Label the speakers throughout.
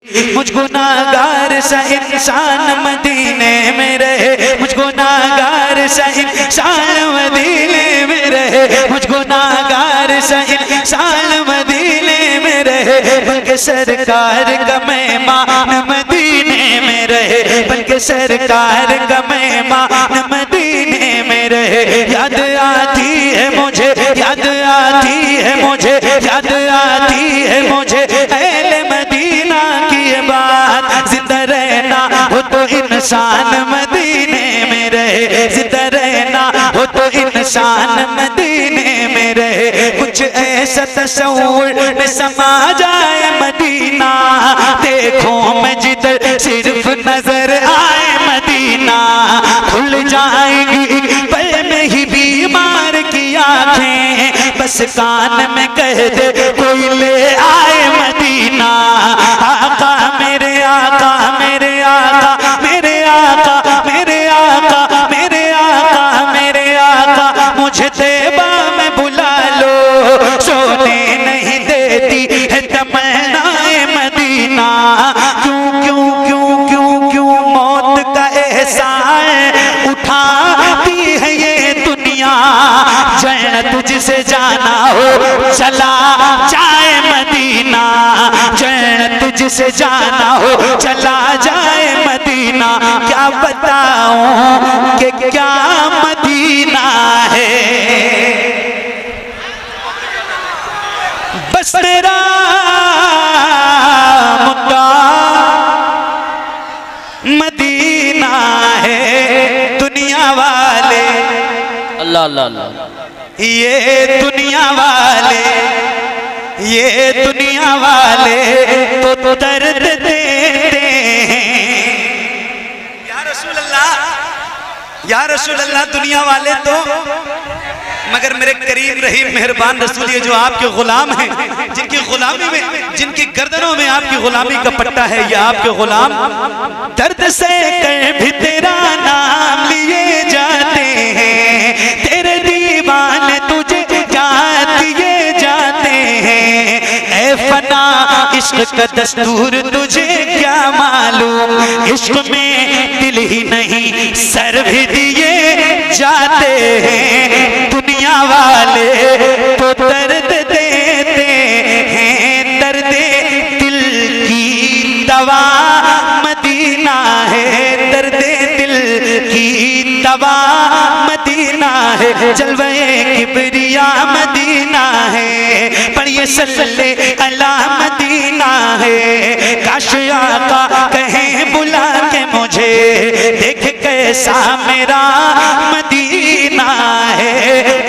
Speaker 1: मुझ गुनाहगार सा इंसान मदीने में रहे, मुझ गुनाहगार सा इंसान मदीने में रहे, मुझ गुनाहगार सा इंसान मदीने में रहे, बल्कि सरकार का मेहमान मदीने में रहे, बल्कि सरकार का मेहमान मदीने में रहे। याद आती है मुझे, याद आती है मुझे, याद आती है मुझे अहले मदीना की बात। जिंदा रहना हो तो इंसान मदीने में रहे, जिंदा रहना हो तो इंसान मदीने में रहे। कुछ ऐसा तस्वुर में समा जाए मदीना, देखो मैं जिधर सिर्फ नजर आए मदीना, खुल जाएगी पल में ही बीमार की आंखें, बस कान में कह दे कोई ले आए मदीना। आका मेरे आका, मेरे आका, मेरे आका, मेरे आका, मेरे आका, मेरे आका, मुझे तैबा में बुला लो, सोने नहीं देती है तमन्नाए मदीना। क्यों क्यों क्यों क्यों क्यों मौत का एहसास उठाती है ये दुनिया, जन्नत तुझसे जाना हो चला जाए मदीना, जन्नत तुझसे जाना हो चला जाए मदीना। क्या बताऊं कि क्या मदीना है, बस तेरा मुद्दा मदीना है। दुनिया वाले
Speaker 2: अल्लाह अल्लाह अल्लाह,
Speaker 1: ये दुनिया वाले, ये दुनिया वाले तो दर्द देते हैं। या रसूल अल्लाह, या रसूल अल्लाह, दुनिया वाले तो, मगर मेरे करीम रहीम मेहरबान रसूल, ये जो आपके गुलाम हैं, जिनकी गुलामी में, जिनकी गर्दनों में आपकी गुलामी का पट्टा है, ये आपके गुलाम दर्द से कर भी तेरा नाम लिए जाते हैं, तेरे दीवाने तुझे याद किए जाते हैं। ऐ फना इश्क का दस्तूर तुझे क्या मालूम, इश्क में दिल ही नहीं सर भी दिए जाते हैं। दुनिया वाले तो दर्द देते हैं, दर्द दिल की दवा मदीना है, दर्द दिल की दवा मदीना है। जलवे किबरिया मदीना है, पढ़िए सल्ले अला मदीना है। काश आका कहें बुला के मुझे, देख कैसा मेरा मदीना है।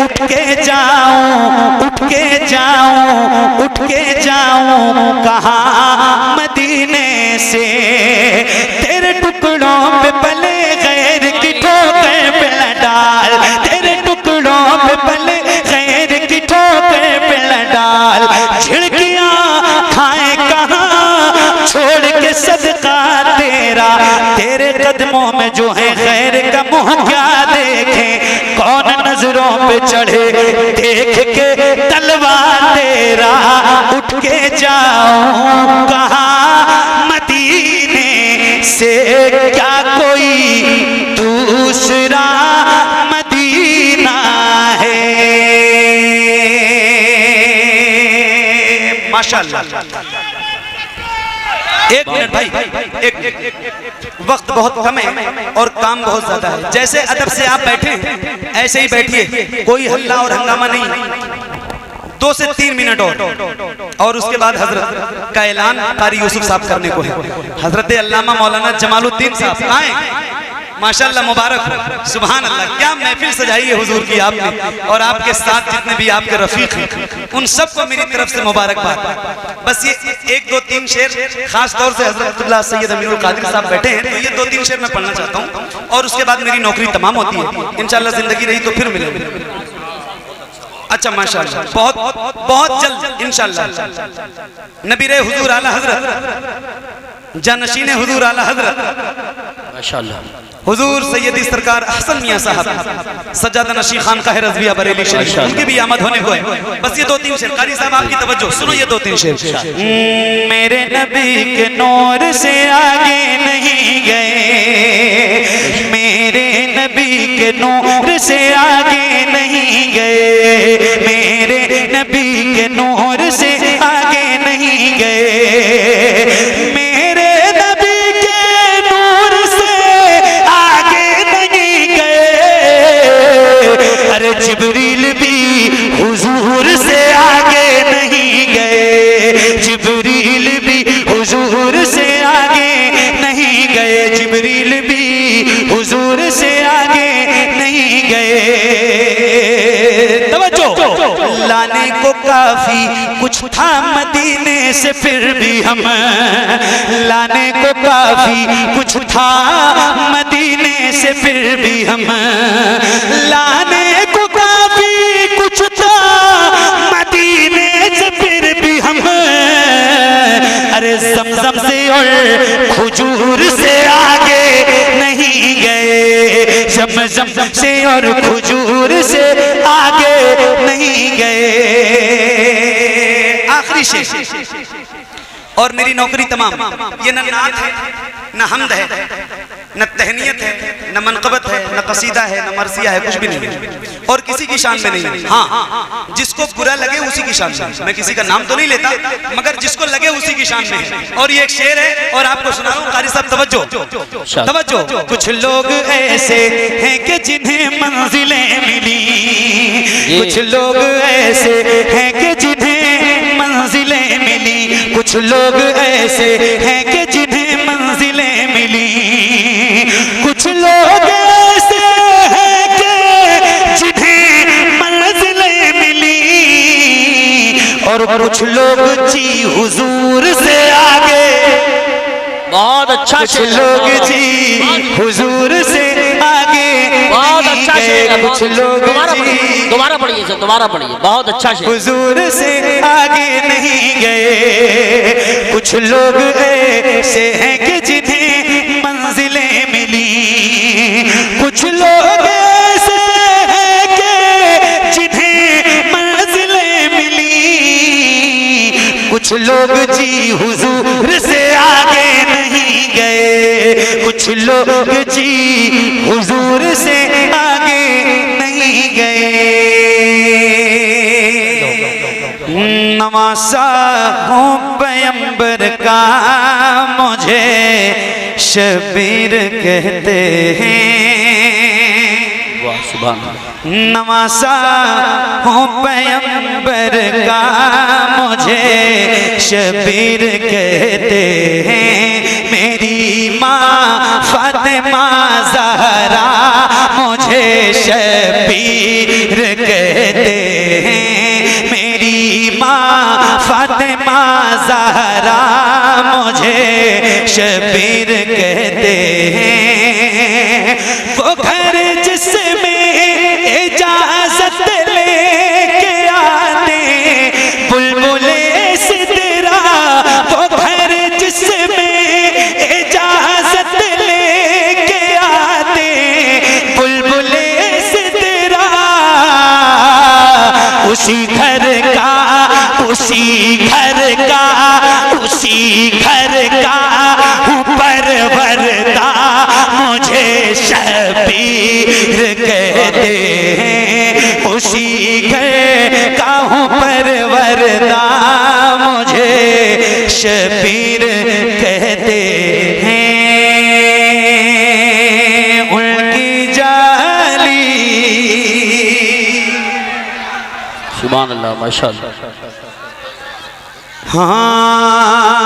Speaker 1: उठ के जाऊं, उठ के जाऊं, उठ के जाऊं कहाँ मदीने से, तेरे टुकड़ों पे पले गैर की ठोकर पे न डाल, तेरे टुकड़ों पे पले गैर की ठोकर पे न डाल। झिड़कियां खाए कहाँ छोड़ के सदका तेरा, तेरे कदमों में जो है खैर का मुँह क्या देखे, कौन नजरों पे चढ़े देख के तलवार तेरा। उठ के जाऊं कहाँ मदीने से, क्या कोई दूसरा मदीना है। माशाअल्लाह। एक मिनट भाई, एक वक्त बहुत कम है और काम बहुत ज्यादा है। जैसे अदब से आप बैठे ऐसे ही बैठिए, कोई हल्ला और हंगामा नहीं। 2 से 3 मिनट और उसके बाद हजरत का ऐलान कारी यूसुफ साहब करने को है। हजरत अल्लामा मौलाना जमालुद्दीन साहब आए, माशाअल्लाह, मुबारक हो, सुभान अल्लाह। क्या महफिल सजाई है हुजूर की आपने, और आपके साथ जितने भी आपके रफीक हैं उन सबको मेरी तरफ से मुबारकबाद। बस ये 1, 2, 3 शेर खास तौर से हजरत सैयद अमीरुल कादिर साहब बैठे हैं, तो ये 2-3 शेर मैं पढ़ना चाहता हूँ और उसके बाद मेरी नौकरी तमाम होती है। इंशाअल्लाह जिंदगी रही तो फिर मिलेंगे। अच्छा माशाअल्लाह, बहुत बहुत जल्द इंशाअल्लाह। नबीरे हुजूर आला हजरत, जानशीने हुजूर आला हजरत
Speaker 2: माशाअल्लाह।
Speaker 1: हुजूर सैयदी सरकार हसन मियां साहब सज्जादा नशी खान का है रज़विया बरेली शरीफ, उनके भी आमद होने को है। बस ये 2-3 शेर, कारी साहब आपकी तवज्जो सुनो, ये 2-3 शेर। मेरे नबी के नूर से आगे नहीं गए, मेरे नबी के नूर से आगे नहीं गए, मेरे नबी के नूर से आगे नहीं गए, मेरे नबी के नूर से आगे नहीं गए। अरे जिब्रील भी हुजूर से आगे नहीं गए, जिब्रील भी हुजूर से आगे नहीं गए, जिब्रील भी हुजूर से आगे नहीं गए। तवज्जो, लाने को काफी कुछ था मदीने से, फिर भी हम लाने को काफी कुछ था मदीने से, फिर भी हम लाने को काफी कुछ था मदीने से, फिर भी हम अरे ज़मज़म से और खजूर से आगे नहीं गए, ज़मज़म से और खजूर से आगे नहीं गए। आखिरी शेर, और मेरी नौकरी तमाम, ये न नात है, न हमद है, न तहनीयत है, न मनक़बत है, न कसीदा है, न मरसिया है, कुछ भी नहीं है, और किसी की शान में नहीं है। हाँ, जिसको बुरा लगे उसी की शान में, मैं किसी का नाम तो नहीं लेता, मगर जिसको लगे उसी की शान में है। और ये एक शेर है और आपको सुना रहा हूं, कारी साहब तवज्जो तवज्जो। कुछ लोग ऐसे हैं कि जिन्हें मंजिलें मिली, कुछ लोग ऐसे हैं कि जिन्हें मंजिलें मिली, कुछ लोग ऐसे हैं कि जिन्हें मंजिलें मिली, कुछ लोग ऐसे हैं कि जिन्हें मंजिलें मिली, और कुछ लोग जी हुजूर से आगे,
Speaker 2: बहुत अच्छा
Speaker 1: कुछ लोग जी हुजूर से आगे,
Speaker 2: बहुत अच्छा शेर,
Speaker 1: कुछ लोग
Speaker 2: दोबारा पढ़िए सर, दोबारा पढ़िए, बहुत अच्छा शेर।
Speaker 1: हुजूर से आगे नहीं गए, कुछ लोग ऐसे हैं कि जिन्हें मंजिलें मिली, कुछ लोग ऐसे हैं कि जिन्हें मंजिलें मिली, कुछ लोग जी हुजूर से आगे नहीं गए, कुछ लोग जी हुजूर से आगे नहीं गए। नवासा हूँ पैगंबर का मुझे शबीर कहते हैं, नवासा हूँ पैगंबर का मुझे शबीर कहते हैं, मेरी माँ फातिमा ज़हरा मुझे शबीर कहते हैं, मेरी माँ फातिमा ज़हरा मुझे शबीर कहते हैं। वो घर जिसमें इजाज़त लेके आते बुलबुले सिदरा, वो घर जिसमें इजाज़त लेके आते बुलबुले सिदरा, उसी घर का उसी घर का उसी घर का परवरदा मुझे शबीर कहते हैं, उसी घर का हूँ परवरदा मुझे शबीर कहते हैं। उनकी जाली
Speaker 2: सुभान अल्लाह, माशाअल्लाह।
Speaker 1: हाँ